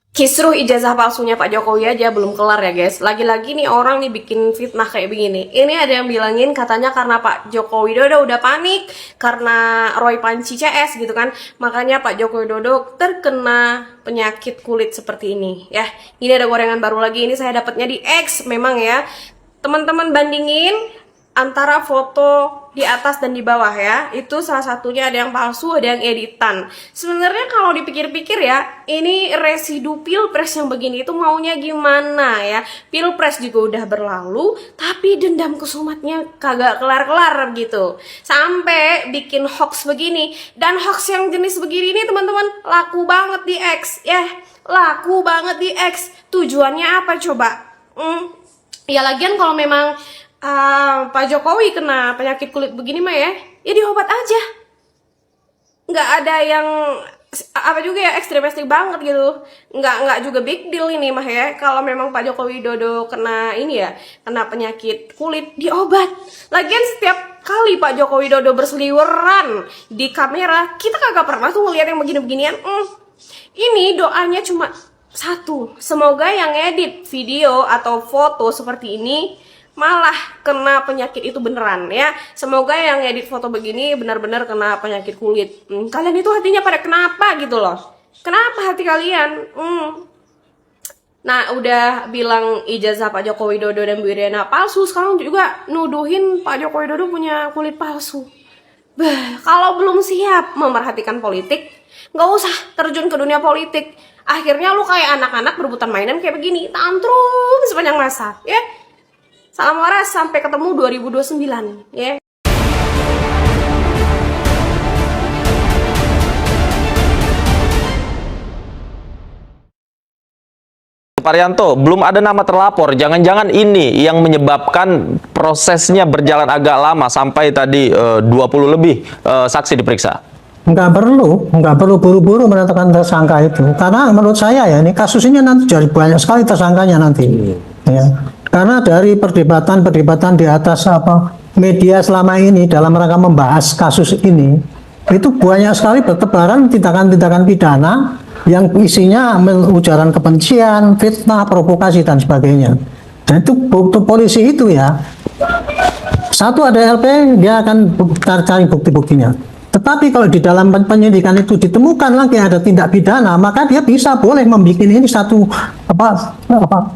Kisruh ijazah palsunya Pak Jokowi aja belum kelar ya guys. Lagi-lagi nih orang nih bikin fitnah kayak begini. Ini ada yang bilangin katanya karena Pak Jokowi Dodo udah panik karena Roy Panci CS gitu kan. Makanya Pak Jokowi Dodo terkena penyakit kulit seperti ini ya. Ini ada gorengan baru lagi, ini saya dapatnya di X memang ya. Teman-teman bandingin antara foto di atas dan di bawah ya, itu salah satunya ada yang palsu, ada yang editan. Sebenarnya kalau dipikir-pikir ya, ini residu pilpres yang begini itu maunya gimana ya? Pilpres juga udah berlalu, tapi dendam kesumatnya kagak kelar-kelar gitu. Sampai bikin hoax begini, dan hoax yang jenis begini nih teman-teman laku banget di X ya, laku banget di X. Tujuannya apa coba? Ya lagian kalau memang Pak Jokowi kena penyakit kulit begini mah ya diobat aja. Nggak ada yang apa juga ya ekstremistik banget gitu. Nggak juga big deal ini mah ya. Kalau memang Pak Jokowi Dodo kena ini ya, kena penyakit kulit, diobat. Lagian setiap kali Pak Jokowi Dodo berseliweran di kamera, kita kagak pernah tuh ngeliat yang begini-beginian. Ini doanya cuma satu, semoga yang edit video atau foto seperti ini malah kena penyakit itu beneran ya. Semoga yang edit foto begini benar-benar kena penyakit kulit. Kalian itu hatinya pada kenapa gitu loh? Kenapa hati kalian? Nah, udah bilang ijazah Pak Joko Widodo dan Bu Iriana palsu, sekarang juga nuduhin Pak Joko Widodo punya kulit palsu. Kalau belum siap memerhatikan politik, nggak usah terjun ke dunia politik. Akhirnya lu kayak anak-anak berebutan mainan kayak begini, tantrum sepanjang masa ya. Salam waras, sampai ketemu 2029 ya. Parianto, belum ada nama terlapor. Jangan-jangan ini yang menyebabkan prosesnya berjalan agak lama sampai tadi 20 lebih saksi diperiksa. Nggak perlu buru-buru menetapkan tersangka itu. Karena menurut saya ya, ini kasus ini nanti jadi banyak sekali tersangkanya nanti. Ya. Karena dari perdebatan di atas media selama ini dalam rangka membahas kasus ini, itu banyak sekali bertebaran tindakan-tindakan pidana yang isinya ujaran kebencian, fitnah, provokasi dan sebagainya. Dan itu polisi itu ya, satu ada LP, dia akan cari bukti-buktinya. Tetapi kalau di dalam penyidikan itu ditemukan lagi ada tindak pidana, maka dia bisa boleh membuat ini satu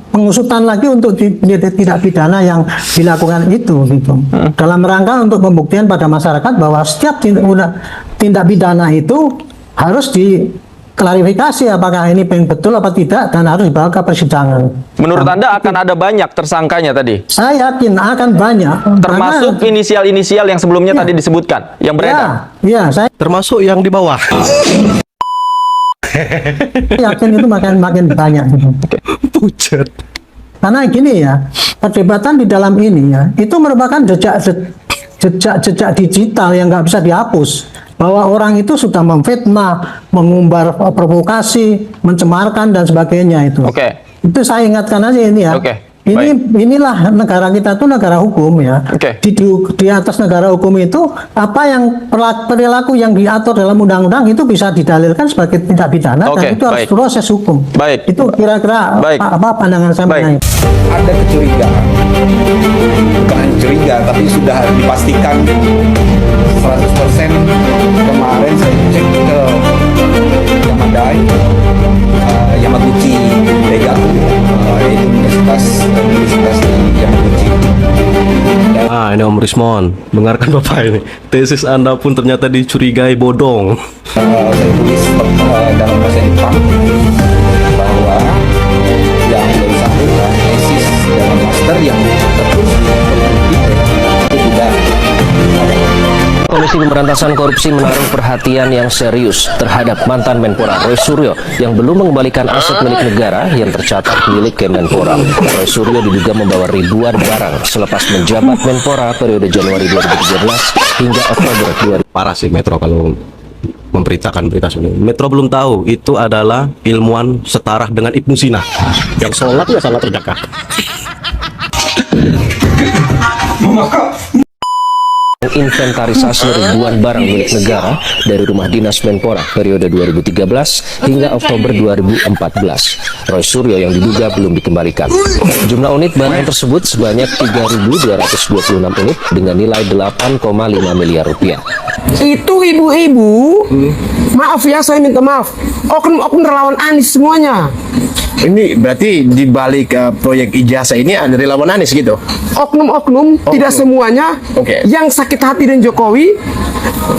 pengusutan lagi untuk tindak pidana yang dilakukan itu gitu. Dalam rangka untuk pembuktian pada masyarakat bahwa setiap tindak pidana itu harus diklarifikasi apakah ini betul apa tidak dan harus dibawa ke persidangan. Menurut Anda akan ada banyak tersangkanya tadi? Saya yakin akan banyak. Termasuk inisial-inisial yang sebelumnya tadi disebutkan, yang beredar? Ya, saya termasuk yang di bawah. yakin itu makin banyak. Pucat. Karena gini ya, perdebatan di dalam ini ya, itu merupakan jejak digital yang nggak bisa dihapus. Bahwa orang itu sudah memfitnah, mengumbar provokasi, mencemarkan dan sebagainya itu. Itu saya ingatkan aja ini ya. Inilah negara kita tuh negara hukum ya. Di atas negara hukum itu apa yang perilaku yang diatur dalam undang-undang itu bisa didalilkan sebagai tindak pidana dan itu harus proses hukum. Itu kira-kira apa pandangan saya mengenai. Ada kecurigaan, bukan curiga tapi sudah dipastikan 100%. Kemarin saya cek ke Yamadai, Yamaguchi Daigaku, Universitas Yamaguchi. Ini Om Rismon, dengarkan Bapak ini. Tesis Anda pun ternyata dicurigai bodong. Saya tulis dalam bahasa Jepang bahwa yang bersangkutan tesis dalam master yang tertulis itu tidak ada. Komisi Pemberantasan Korupsi menaruh perhatian yang serius terhadap mantan Menpora Roy Suryo yang belum mengembalikan aset milik negara yang tercatat milik Kemenpora. Roy Suryo diduga membawa ribuan barang selepas menjabat Menpora periode Januari 2013 hingga Oktober 2000. Parah sih Metro kalau memberitakan berita sebenarnya. Metro belum tahu itu adalah ilmuwan setara dengan Ibnu Sina yang sholat ya sangat terjaga. menginventarisasi ribuan barang milik negara dari rumah dinas Menpora periode 2013 hingga Oktober 2014. Roy Suryo yang diduga belum dikembalikan. Jumlah unit barang tersebut sebanyak 3.226 unit dengan nilai 8,5 miliar rupiah. Itu ibu-ibu, maaf ya saya minta maaf, oknum-oknum relawan Anies semuanya. Ini berarti di balik proyek ijazah ini ada relawan Anies gitu? Oknum-oknum, tidak semuanya. Oke. Yang sakit hati dengan Jokowi,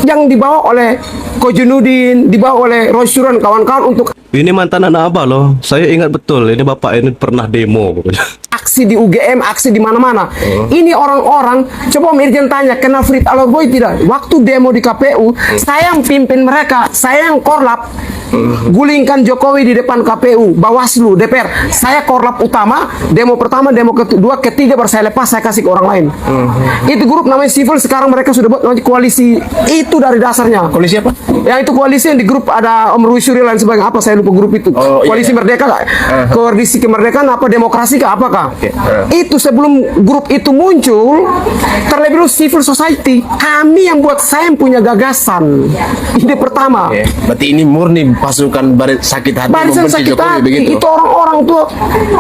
yang dibawa oleh Kojenudin, dibawa oleh Roy Suryo dan kawan-kawan untuk Ini mantan anak abah loh. Saya ingat betul, ini bapak ini pernah demo pokoknya. aksi di UGM, aksi di mana-mana. Ini orang-orang, coba Om Irjen tanya, kenal Frit Alorboy tidak? Waktu demo di KPU, saya yang pimpin mereka, saya yang korlap, gulingkan Jokowi di depan KPU, Bawaslu, DPR. Saya korlap utama, demo pertama, demo kedua, ketiga baru saya lepas, saya kasih ke orang lain. Itu grup namanya Civil, sekarang mereka sudah buat koalisi, itu dari dasarnya. Koalisi apa? Yang itu koalisi yang di grup ada Om Roy Suryo dan sebagainya, apa saya lupa grup itu. Oh, Koalisi iya. Merdeka kah? Koalisi Kemerdekaan apa demokrasi kah apakah? Itu sebelum grup itu muncul, terlebih dahulu civil society. Kami yang buat, saya yang punya gagasan. Ide pertama. Oke. Berarti ini murni pasukan sakit hati Barisan membenci sakit Jokowi hati, begitu? itu orang-orang tuh.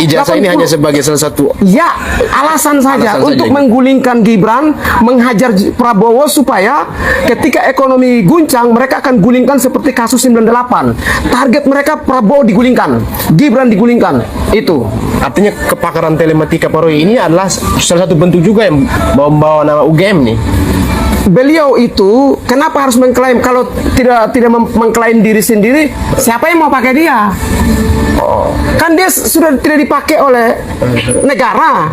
Ijazah ini 80. hanya sebagai salah satu. Ya, alasan saja Alasan untuk saja. menggulingkan Gibran, menghajar Prabowo supaya ketika ekonomi guncang mereka akan gulingkan seperti kasus 98. Target mereka Prabowo digulingkan, Gibran digulingkan. Itu. Artinya kepakaran telematika Pak Roy ini adalah salah satu bentuk juga yang membawa nama UGM nih. Beliau itu kenapa harus mengklaim, kalau tidak mengklaim diri sendiri, siapa yang mau pakai dia? Kan dia sudah tidak dipakai oleh negara.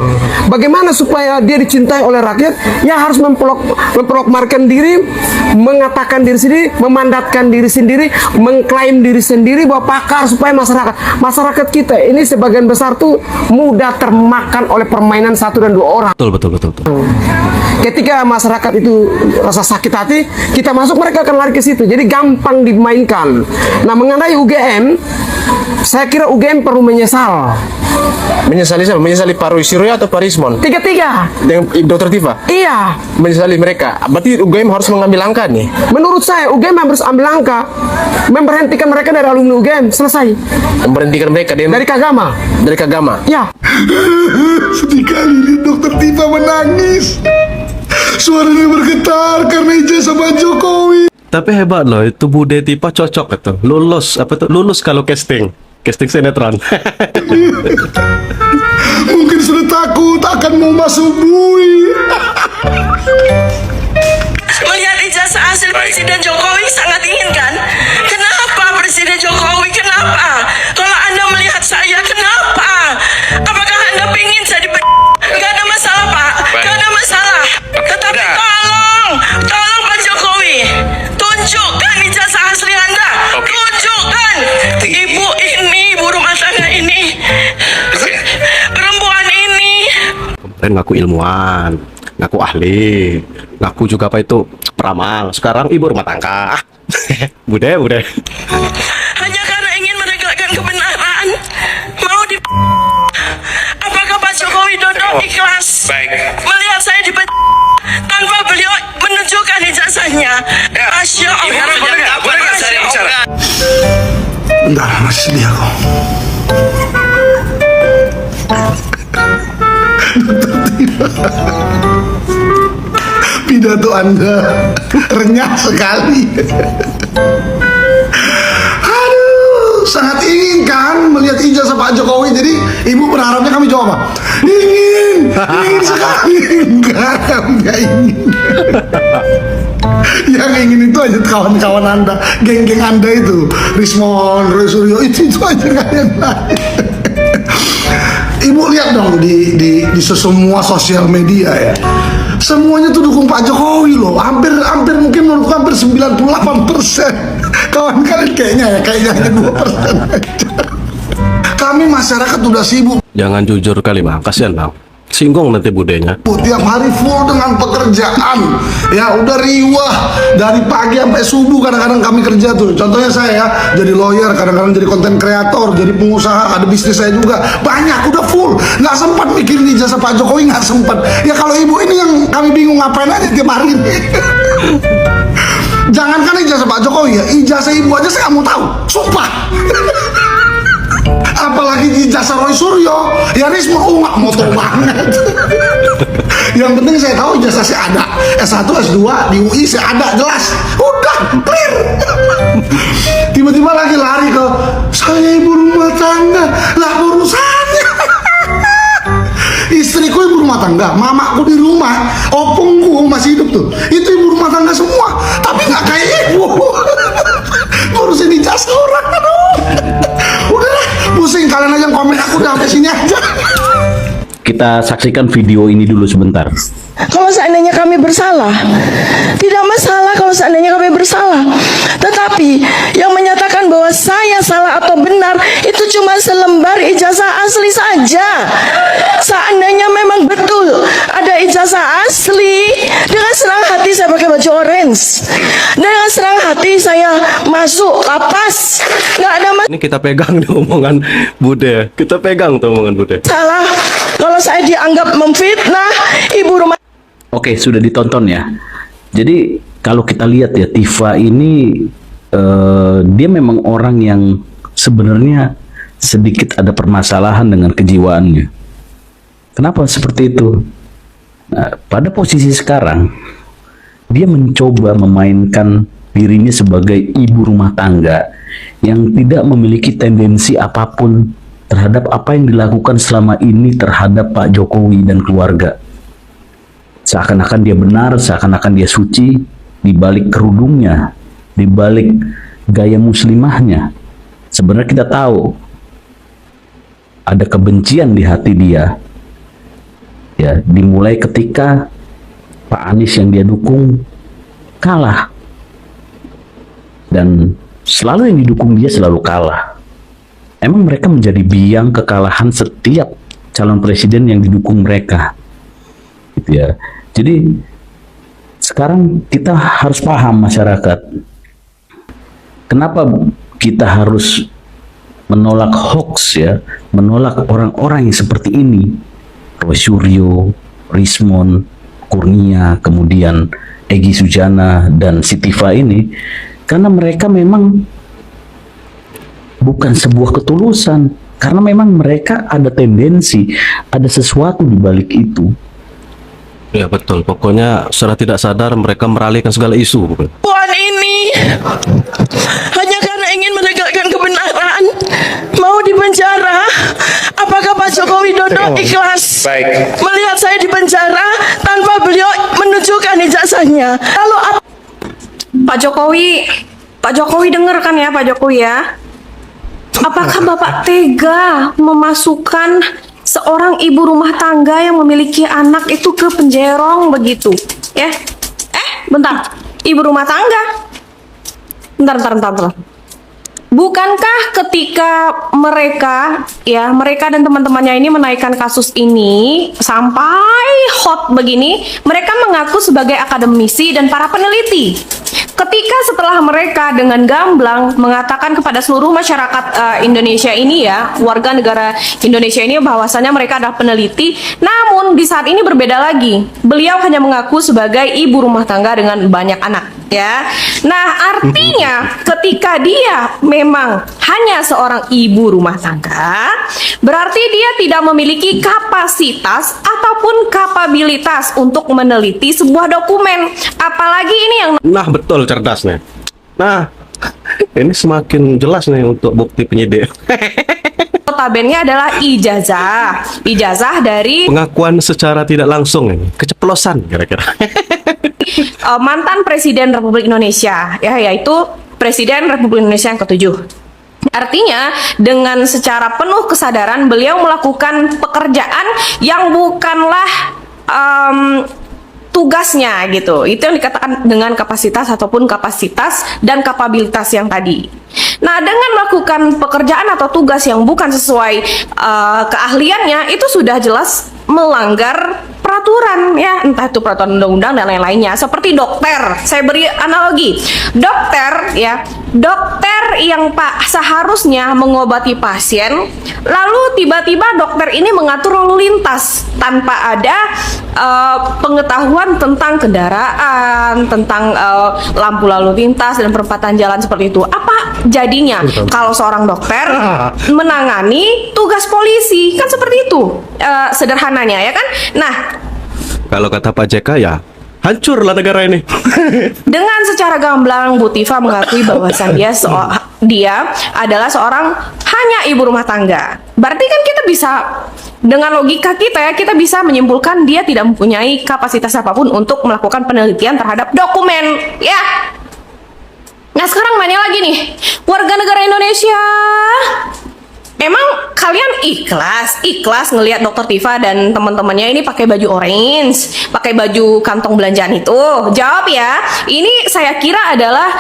Bagaimana supaya dia dicintai oleh rakyat? Ya harus memproklamasikan diri, mengatakan diri sendiri, memandatkan diri sendiri, mengklaim diri sendiri bahwa pakar, supaya masyarakat kita ini sebagian besar tuh mudah termakan oleh permainan satu dan dua orang. Betul. Ketika masyarakat itu rasa sakit hati, kita masuk, mereka akan lari ke situ. Jadi gampang dimainkan. Nah, mengenai UGM, saya kira UGM perlu menyesal. Menyesali siapa? Menyesali Pak Roy Suryo atau Pak Rismon? Tiga-tiga. Dengan Dr. Tifa? Iya. Menyesali mereka. Berarti UGM harus mengambil langkah nih. Menurut saya, UGM harus ambil langkah. Memberhentikan mereka dari alumni UGM. Selesai. Memberhentikan mereka Dari Kagama. dari Kagama. Ya. Sedih kali ini Dokter Tifa menangis. Suaranya bergetar karena ijazah Pak Jokowi. Tapi hebat loh, itu Bude Tipa cocok itu. Lulus kalau casting sinetron. Mungkin sudah takut akan mau masuk bui. Melihat ijazah hasil Presiden Jokowi sangat inginkan. Kenapa Presiden Jokowi? Kenapa? Kalau Anda melihat saya, kenapa? Apakah Anda ingin saya Gak ada masalah, Pak. Gak ada masalah. Tetapi tolong Pak Jokowi, tunjukkan ijazah asli Anda. Tunjukkan. Ibu ini, ibu rumah tangga ini, perempuan ini. Kemarin ngaku ilmuwan, ngaku ahli, ngaku juga apa itu peramal. Sekarang ibu rumah tangga. Bude. Hanya karena ingin menegakkan kebenaran, mau di. Apakah Pak Jokowi Dodo ikhlas melihat saya di tanpa beliau menunjukkan ijazahnya? Masya Allah. Masya Allah. Bentar, masih sedih aku. Pidato Anda renyah sekali. Aduh, sangat ingin kan melihat ijazah Pak Jokowi. Jadi ibu berharapnya kami jawab apa? Ingin sekali. Enggak ingin. Yang ingin itu aja kawan-kawan Anda, geng-geng Anda itu, Rismon, Roy Suryo, itu aja kalian lain. Ibu lihat dong di semua sosial media ya. Semuanya tuh dukung Pak Jokowi loh. Hampir mungkin menurutku hampir 98%. Kawan kalian kayaknya hanya 2% aja. Kami masyarakat udah sibuk. Jangan jujur kali bang, kasihan bang. Singgung nanti budenya. Tiap hari full dengan pekerjaan, ya udah riwah dari pagi sampai subuh. Kadang-kadang kami kerja tuh, contohnya saya ya, jadi lawyer, kadang-kadang jadi konten kreator, jadi pengusaha, ada bisnis saya juga banyak, udah full, nggak sempat mikirin ijazah Pak Jokowi, nggak sempat. Ya kalau ibu ini yang kami bingung ngapain aja tiap hari ini. Jangankan ijazah Pak Jokowi ya, ijazah ibu aja saya nggak mau tahu, sumpah. Apalagi ijazah Roy Suryo, ya Risma, nggak mau tahu banget. Yang penting saya tahu ijazah saya ada, S1, S2 di UI saya ada, jelas, udah clear. Tiba-tiba lagi lari ke saya ibu rumah tangga, lah urusannya. Istriku ibu rumah tangga, mamaku di rumah, opungku masih hidup tuh, itu ibu rumah tangga semua, tapi nggak kayak ibu. Ngurusin ijazah orang, aduh. Udahlah, pusing kalian aja komen, aku udah sampai sini aja. Kita saksikan video ini dulu sebentar. Kalau seandainya kami bersalah, tidak masalah kalau seandainya kami bersalah. Tetapi yang menyatakan bahwa saya salah atau benar itu cuma selembar ijazah asli saja. Seandainya memang betul ada ijazah asli, dengan senang hati saya pakai baju orange. Dengan senang hati saya masuk lapas. Nggak ada Ini kita pegang nih omongan Bude. Kita pegang tuh omongan Bude. masalah kalau saya dianggap memfitnah ibu rumah. Oke, sudah ditonton ya. Jadi kalau kita lihat ya, Tifa ini dia memang orang yang sebenarnya sedikit ada permasalahan dengan kejiwaannya. Kenapa seperti itu? Nah, pada posisi sekarang dia mencoba memainkan dirinya sebagai ibu rumah tangga yang tidak memiliki tendensi apapun terhadap apa yang dilakukan selama ini terhadap Pak Jokowi dan keluarga. Seakan-akan dia benar, seakan-akan dia suci, di balik kerudungnya, di balik gaya muslimahnya. Sebenarnya kita tahu ada kebencian di hati dia. Ya, dimulai ketika Pak Anies yang dia dukung kalah. Dan selalu yang didukung dia selalu kalah. Emang mereka menjadi biang kekalahan setiap calon presiden yang didukung mereka. Gitu ya. Jadi sekarang kita harus paham masyarakat. Kenapa kita harus menolak hoax ya, menolak orang-orang yang seperti ini. Roy Suryo, Rismon, Kurnia, kemudian Egy Sujana dan Tifa ini, karena mereka memang bukan sebuah ketulusan, karena memang mereka ada tendensi, ada sesuatu di balik itu. Ya betul, pokoknya secara tidak sadar mereka meralihkan segala isu. Puan ini hanya karena ingin menegakkan kebenaran mau dipenjara. Apakah Pak Joko Widodo ikhlas melihat saya di penjara tanpa beliau menunjukkan ijazahnya? Lalu Pak Jokowi denger kan ya Pak Jokowi ya? Apakah Bapak tega memasukkan seorang ibu rumah tangga yang memiliki anak itu ke penjerong begitu? Ya? Bentar. Ibu rumah tangga? Bentar. Bukankah ketika mereka dan teman-temannya ini menaikkan kasus ini sampai hot begini, mereka mengaku sebagai akademisi dan para peneliti. Ketika setelah mereka dengan gamblang mengatakan kepada seluruh masyarakat Indonesia ini ya, warga negara Indonesia ini bahwasanya mereka adalah peneliti, namun di saat ini berbeda lagi. Beliau hanya mengaku sebagai ibu rumah tangga dengan banyak anak, ya. Nah, artinya ketika dia memang hanya seorang ibu rumah tangga, berarti dia tidak memiliki kapasitas ataupun kapabilitas untuk meneliti sebuah dokumen. Apalagi ini yang Nah betul, cerdasnya. Nah, ini semakin jelas nih untuk bukti penyidik. notabene adalah ijazah dari Pengakuan secara tidak langsung ini, keceplosan kira-kira. mantan Presiden Republik Indonesia, ya, yaitu Presiden Republik Indonesia yang ke-7. Artinya dengan secara penuh kesadaran beliau melakukan pekerjaan yang bukanlah tugasnya gitu. Itu yang dikatakan dengan kapasitas ataupun kapasitas dan kapabilitas yang tadi. Nah, dengan melakukan pekerjaan atau tugas yang bukan sesuai keahliannya, itu sudah jelas melanggar peraturan ya, entah itu peraturan undang-undang dan lain-lainnya. Seperti dokter, saya beri analogi. Dokter ya, dokter yang seharusnya mengobati pasien, lalu tiba-tiba dokter ini mengatur lalu lintas tanpa ada pengetahuan tentang kendaraan, tentang lampu lalu lintas dan perempatan jalan seperti itu. Apa jadinya kalau seorang dokter menangani tugas polisi? Kan seperti itu sederhananya ya kan. Nah, Kalau kata Pak JK ya, hancurlah negara ini. dengan secara gamblang Bu Tifa mengakui bahwasan dia adalah seorang hanya ibu rumah tangga. Berarti kan kita bisa, dengan logika kita ya, kita bisa menyimpulkan dia tidak mempunyai kapasitas apapun untuk melakukan penelitian terhadap dokumen ya. Nah sekarang mana lagi nih, warga negara Indonesia, emang kalian ikhlas ngelihat Dokter Tifa dan teman-temannya ini pakai baju orange, pakai baju kantong belanjaan itu? Jawab ya. Ini saya kira adalah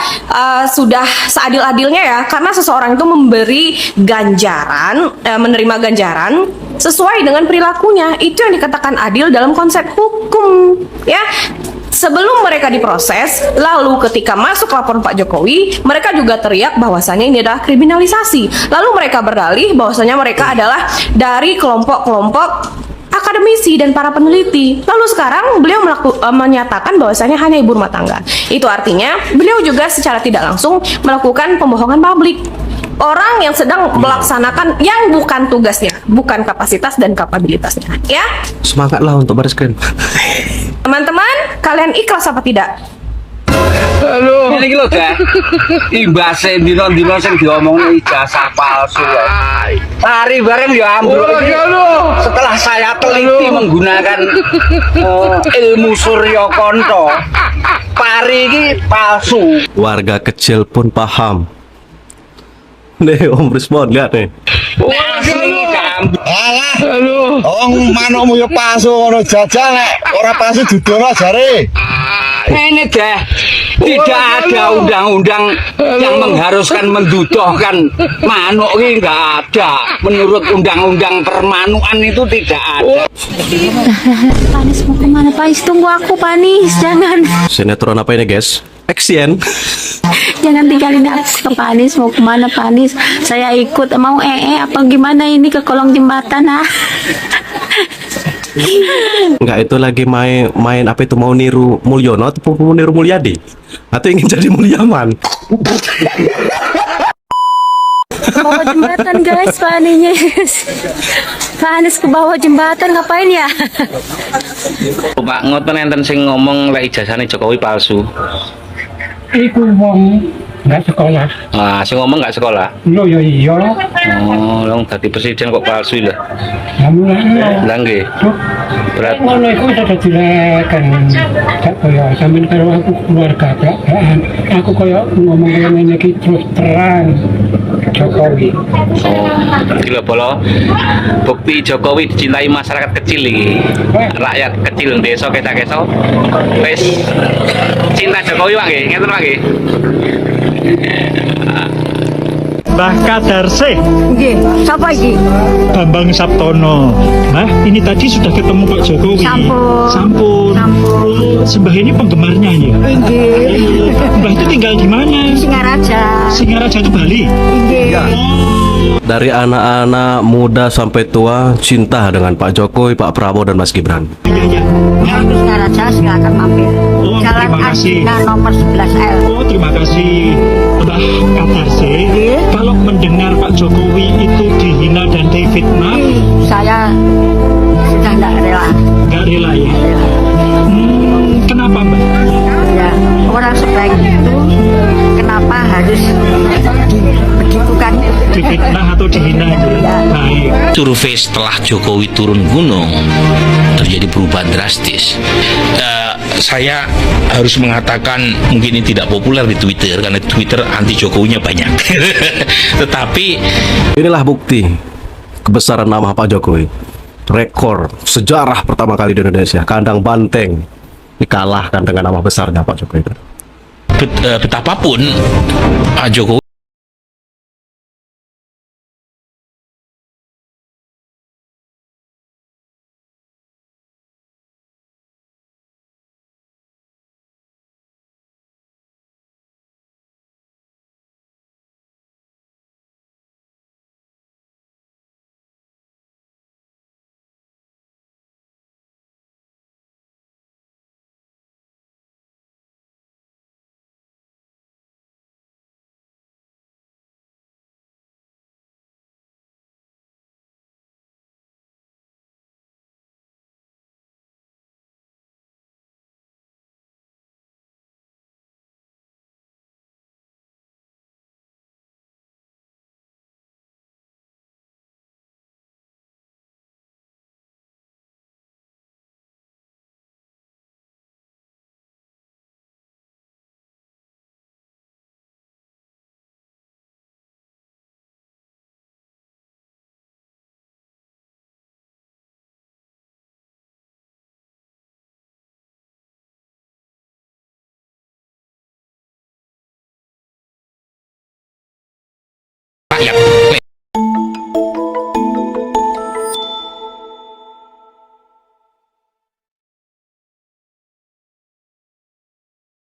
sudah seadil-adilnya ya, karena seseorang itu memberi ganjaran, menerima ganjaran sesuai dengan perilakunya. Itu yang dikatakan adil dalam konsep hukum ya. Sebelum mereka diproses, lalu ketika masuk laporan Pak Jokowi, mereka juga teriak bahwasannya ini adalah kriminalisasi. Lalu mereka berdalih bahwasannya mereka adalah dari kelompok-kelompok akademisi dan para peneliti. Lalu sekarang beliau menyatakan bahwasannya hanya ibu rumah tangga. Itu artinya beliau juga secara tidak langsung melakukan pembohongan publik. Orang yang sedang melaksanakan yang bukan tugasnya, bukan kapasitas dan kapabilitasnya ya. Semangatlah untuk baris krim. Teman-teman, kalian ikhlas apa tidak? Halo. Ini lho, Kak. Imbase dino-dino sing diomongno ijazah palsu. Lari bareng ya ambruk. Setelah saya teliti menggunakan ilmu Surya Konto, pari ini palsu. Warga kecil pun paham. Nih Om Respon, lihat nih. Halo. Manukmu ya palsu ngono jajal nek ora palsu dudono jare. Ini deh, tidak ada undang-undang yang mengharuskan mendudohkan manuk ini, nggak ada. Menurut undang-undang permanuan itu tidak ada. Panis mau kemana Panis? Tunggu aku Panis, jangan. Sinetron apa ini guys? Action. Jangan tinggalin aku ke Panis, mau kemana Panis? Saya ikut, mau apa gimana ini ke kolong jembatan ah? Enggak, itu lagi main apa itu, mau niru Mulyono atau mau niru Mulyadi? Atau ingin jadi Mulyaman? Ke bawah jembatan guys, Panis ke bawah jembatan ngapain ya? Pak ngoten enten sing ngomong lek ijazahane Jokowi palsu. Iku wong nggak sekolah. Ah, sing ngomong nggak sekolah. Yo yo iya. Oh, long dadi presiden kok palsu lah. Lah nggih. Berat. Ngono iku sudah dileken. Gak koyo sampean karo aku keluarga belak-belakan. Aku koyo ngomong ngene iki terus terang Jokowi. Oh, gila polo. Bukti Jokowi dicintai masyarakat kecil iki. Rakyat kecil desa kesak-keso. Wis cinta Jokowi wae nggih, ngeten wae nggih. Mbah Kadarse. Nggih, sapa iki? Bambang Saptono. Mbah, ini tadi sudah ketemu Pak Jokowi. Sampun. Sembah ini penggemarnya ya? Nggih. Mbah itu tinggal di mana? Singaraja. Singaraja itu Bali? Nggih. Dari anak-anak muda sampai tua cinta dengan Pak Jokowi, Pak Prabowo dan Mas Gibran. Aku Singaraja silakan mampir. Jalan Terima kasih. Asina nomor 11L. Oh, terima kasih Mbah Kadarse. Kalau mendengar Pak Jokowi itu dihina dan difitnah, Saya sudah tidak rela. nggak rela ya? Kenapa Mbak? Ya, orang sebaik itu kenapa harus dibegitukan? Difitnah atau dihina itu? Baik. Survei setelah Jokowi turun gunung terjadi perubahan drastis. Saya harus mengatakan mungkin ini tidak populer di Twitter karena Twitter anti Jokowinya banyak. Tetapi inilah bukti kebesaran nama Pak Jokowi. Rekor sejarah pertama kali di Indonesia, kandang banteng dikalahkan dengan nama besarnya Pak Jokowi. betapapun Pak Jokowi